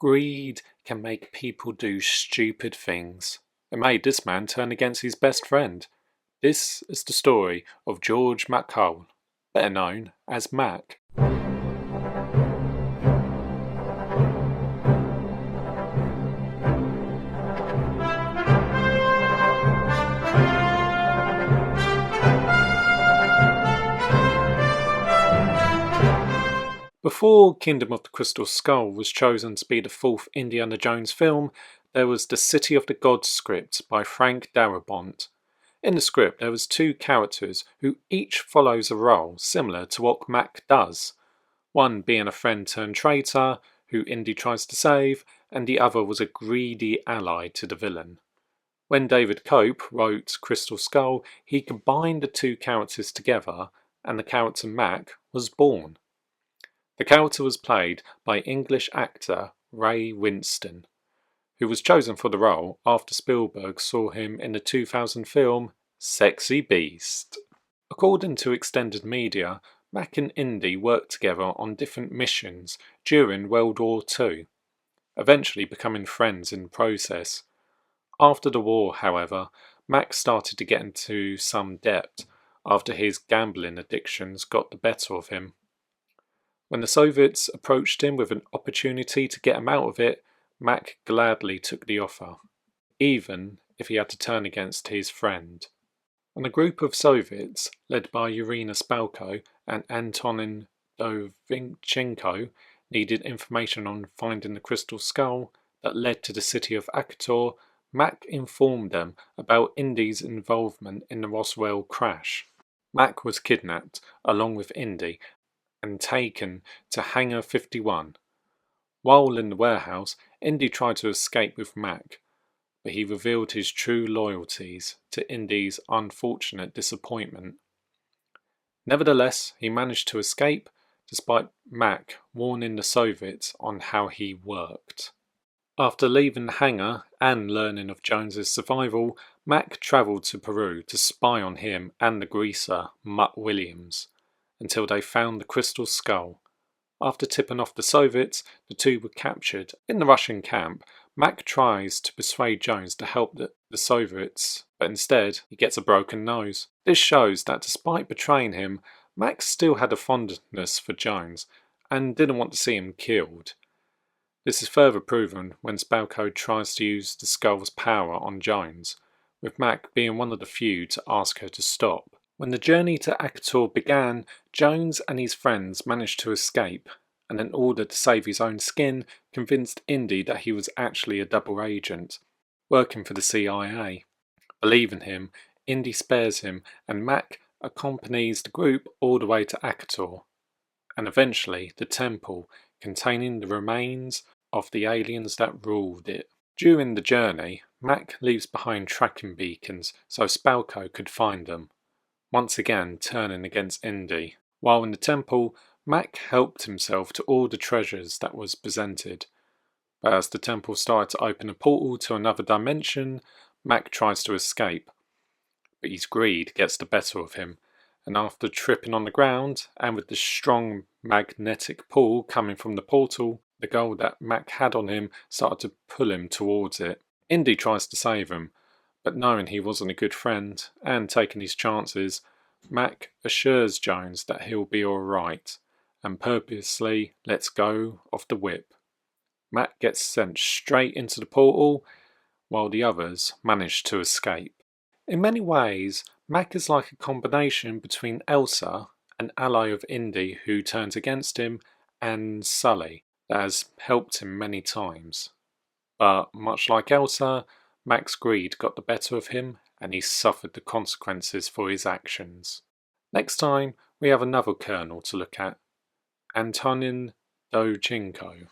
Greed can make people do stupid things. It made this man turn against his best friend. This is the story of George McHale, better known as Mac. Before Kingdom of the Crystal Skull was chosen to be the fourth Indiana Jones film, there was the City of the Gods script by Frank Darabont. In the script there was two characters who each follows a role similar to what Mac does, one being a friend turned traitor who Indy tries to save, and the other was a greedy ally to the villain. When David Cope wrote Crystal Skull, he combined the two characters together and the character Mac was born. The character was played by English actor Ray Winstone, who was chosen for the role after Spielberg saw him in the 2000 film Sexy Beast. According to extended media, Mac and Indy worked together on different missions during World War II, eventually becoming friends in the process. After the war, however, Mac started to get into some debt after his gambling addictions got the better of him. When the Soviets approached him with an opportunity to get him out of it, Mac gladly took the offer, even if he had to turn against his friend. When a group of Soviets, led by Irina Spalko and Antonin Dovchenko, needed information on finding the Crystal Skull that led to the city of Akator, Mac informed them about Indy's involvement in the Roswell crash. Mac was kidnapped, along with Indy, and taken to Hangar 51. While in the warehouse, Indy tried to escape with Mac, but he revealed his true loyalties to Indy's unfortunate disappointment. Nevertheless, he managed to escape, despite Mac warning the Soviets on how he worked. After leaving the hangar and learning of Jones's survival, Mac travelled to Peru to spy on him and the greaser, Mutt Williams, until they found the Crystal Skull. After tipping off the Soviets, the two were captured. In the Russian camp, Mac tries to persuade Jones to help the Soviets, but instead he gets a broken nose. This shows that despite betraying him, Mac still had a fondness for Jones and didn't want to see him killed. This is further proven when Spalko tries to use the skull's power on Jones, with Mac being one of the few to ask her to stop. When the journey to Akator began, Jones and his friends managed to escape, and in order to save his own skin, convinced Indy that he was actually a double agent, working for the CIA. Believing him, Indy spares him, and Mac accompanies the group all the way to Akator, and eventually the temple containing the remains of the aliens that ruled it. During the journey, Mac leaves behind tracking beacons so Spalko could find them, once again turning against Indy. While in the temple, Mac helped himself to all the treasures that was presented. But as the temple started to open a portal to another dimension, Mac tries to escape. But his greed gets the better of him, and after tripping on the ground, and with the strong magnetic pull coming from the portal, the gold that Mac had on him started to pull him towards it. Indy tries to save him, but knowing he wasn't a good friend, and taking his chances, Mac assures Jones that he'll be alright, and purposely lets go of the whip. Mac gets sent straight into the portal, while the others manage to escape. In many ways, Mac is like a combination between Elsa, an ally of Indy who turns against him, and Sully, that has helped him many times. But much like Elsa, Mac's greed got the better of him, and he suffered the consequences for his actions. Next time, we have another colonel to look at, Antonin Dovchenko.